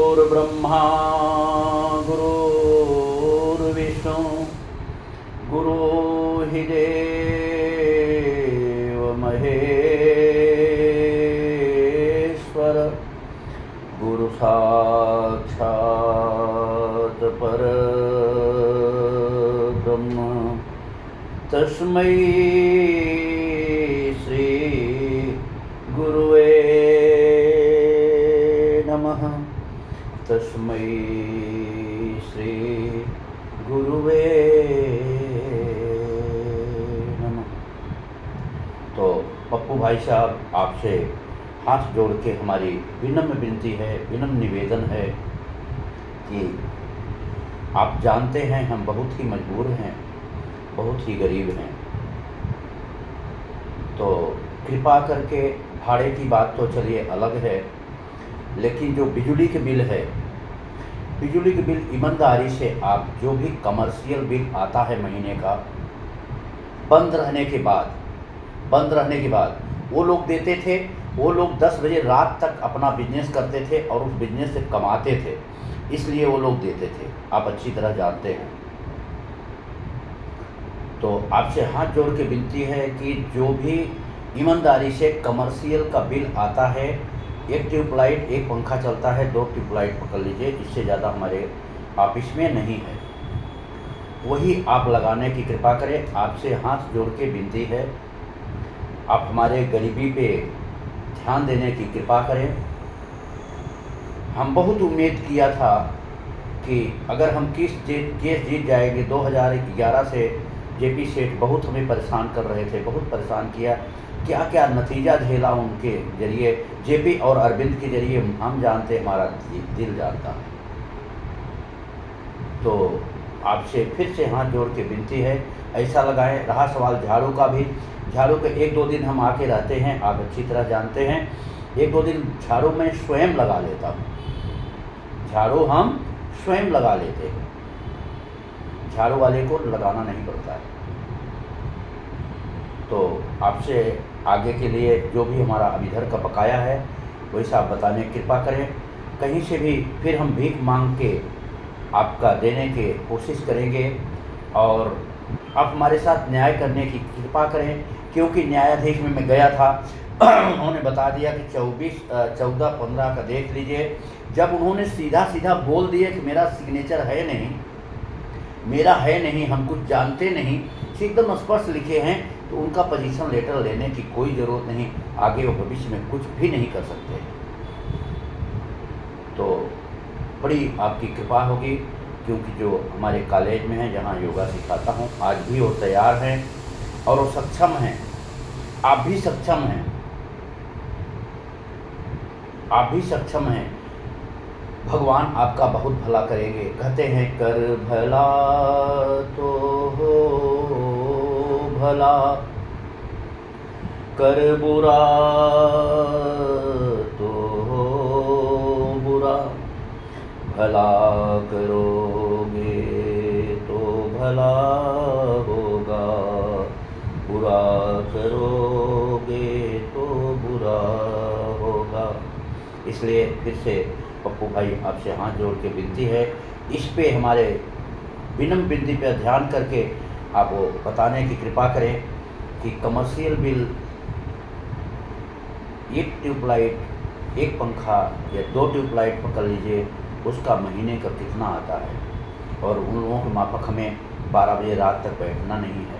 गुरुर्ब्रह्मा गुरुर्विष्णु गुरु हि देव महेश्वर गुरु साक्षात् परब्रह्म तस्मै श्री गुरुवे नमः। तस्मै श्री गुरुवे नमः। तो पप्पू भाई साहब, आपसे हाथ जोड़ के हमारी विनम्र विनती है, विनम्र निवेदन है कि आप जानते हैं हम बहुत ही मजबूर हैं, बहुत ही गरीब हैं, तो कृपा करके भाड़े की बात तो चलिए अलग है, लेकिन जो बिजली के बिल है, बिजली के बिल ईमानदारी से आप जो भी कमर्शियल बिल आता है महीने का, बंद रहने के बाद वो लोग देते थे। वो लोग 10 बजे रात तक अपना बिजनेस करते थे और उस बिजनेस से कमाते थे, इसलिए वो लोग देते थे, आप अच्छी तरह जानते हैं। तो आपसे हाथ जोड़ के विनती है कि जो भी ईमानदारी से कमर्शियल का बिल आता है, एक ट्यूबलाइट, एक पंखा चलता है, 2 ट्यूबलाइट पकड़ लीजिए, इससे ज़्यादा हमारे ऑफिस में नहीं है, वही आप लगाने की कृपा करें। आपसे हाथ जोड़ के विनती है, आप हमारे गरीबी पे ध्यान देने की कृपा करें। हम बहुत उम्मीद किया था कि अगर हम केस जीत जाएंगे। 2011 से जेपी सेठ बहुत हमें परेशान कर रहे थे, बहुत परेशान किया, क्या क्या नतीजा झेला उनके जरिए, जेपी और अरविंद के जरिए हम जानते, हमारा दिल जानता है। तो आपसे फिर से हाथ जोड़ के विनती है, ऐसा लगाएं। रहा सवाल झाड़ू का भी, झाड़ू के 1-2 दिन हम आके रहते हैं, आप अच्छी तरह जानते हैं। 1-2 दिन झाड़ू मैं स्वयं लगा लेता हूँ, झाड़ू हम स्वयं लगा लेते हैं, झाड़ू वाले को लगाना नहीं पड़ता है। तो आपसे आगे के लिए जो भी हमारा अभी इधर का बकाया है वैसा आप बताने की कृपा करें। कहीं से भी फिर हम भीख मांग के आपका देने की कोशिश करेंगे और आप हमारे साथ न्याय करने की कृपा करें, क्योंकि न्यायाधीश में मैं गया था, उन्होंने बता दिया कि 14-15 का देख लीजिए। जब उन्होंने सीधा बोल दिया कि मेरा सिग्नेचर है नहीं, मेरा है नहीं, हम कुछ जानते नहीं, एकदम स्पष्ट लिखे हैं, तो उनका पोजीशन लेटर लेने की कोई ज़रूरत नहीं, आगे वो भविष्य में कुछ भी नहीं कर सकते। तो बड़ी आपकी कृपा होगी, क्योंकि जो हमारे कॉलेज में है, जहाँ योगा सिखाता हूँ, आज भी वो तैयार हैं और वो सक्षम हैं। आप भी सक्षम हैं, आप भी सक्षम हैं। भगवान आपका बहुत भला करेंगे। कहते हैं कर भला तो हो भला, कर बुरा तो हो बुरा, भला करोगे तो भला होगा, बुरा करोगे तो बुरा होगा। इसलिए फिर से पप्पू भाई आपसे हाथ जोड़ के विनती है, इस पे हमारे विनम्र विनती पर ध्यान करके आप वो बताने की कृपा करें कि कमर्शियल बिल, एक ट्यूबलाइट, एक पंखा या 2 ट्यूबलाइट पकड़ लीजिए, उसका महीने का कितना आता है, और उन लोगों के माफक हमें 12 बजे रात तक बैठना नहीं है।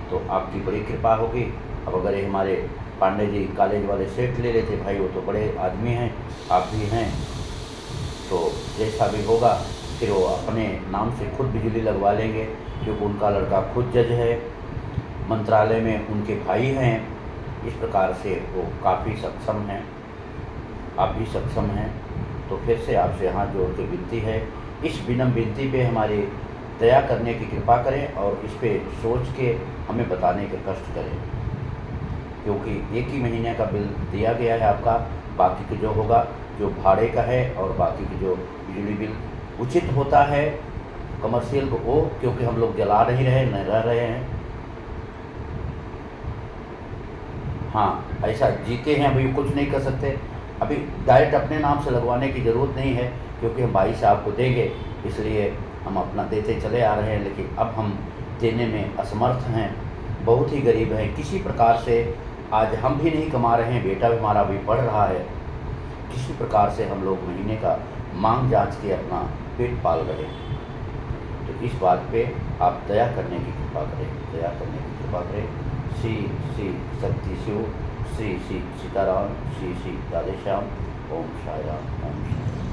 तो आपकी बड़ी कृपा होगी। अब अगर ये हमारे पांडे जी कॉलेज वाले सेठ ले लेते भाई, वो तो बड़े आदमी हैं, आप भी हैं, तो जैसा भी होगा फिर वो अपने नाम से खुद बिजली लगवा लेंगे, क्योंकि उनका लड़का खुद जज है, मंत्रालय में उनके भाई हैं। इस प्रकार से वो काफ़ी सक्षम हैं, आप भी सक्षम हैं। तो फिर से आपसे हाथ जोड़ के विनती है, इस विनम्र विनती पे हमारी दया करने की कृपा करें और इस पे सोच के हमें बताने के कष्ट करें, क्योंकि एक ही महीने का बिल दिया गया है आपका, बाकी के जो होगा, जो भाड़े का है और बाकी के जो बिजली बिल उचित होता है कमर्शियल को, वो क्योंकि हम लोग जला नहीं रह रहे हैं। हाँ, ऐसा जीते हैं, अभी कुछ नहीं कर सकते, अभी डायरेक्ट अपने नाम से लगवाने की ज़रूरत नहीं है, क्योंकि हम भाई साहब को देंगे, इसलिए हम अपना देते चले आ रहे हैं। लेकिन अब हम देने में असमर्थ हैं, बहुत ही गरीब हैं। किसी प्रकार से आज हम भी नहीं कमा रहे हैं, बेटा भी हमारा भी पढ़ रहा है, किसी प्रकार से हम लोग महीने का मांग जांच के अपना पेट पाल रहे हैं। तो इस बात पे आप दया करने की कृपा करें, दया करने की कृपा करें। श्री श्री शक्ति शिव, श्री श्री सीताराम, श्री श्री राधेश्याम। ओम साई राम, ओम साई राम।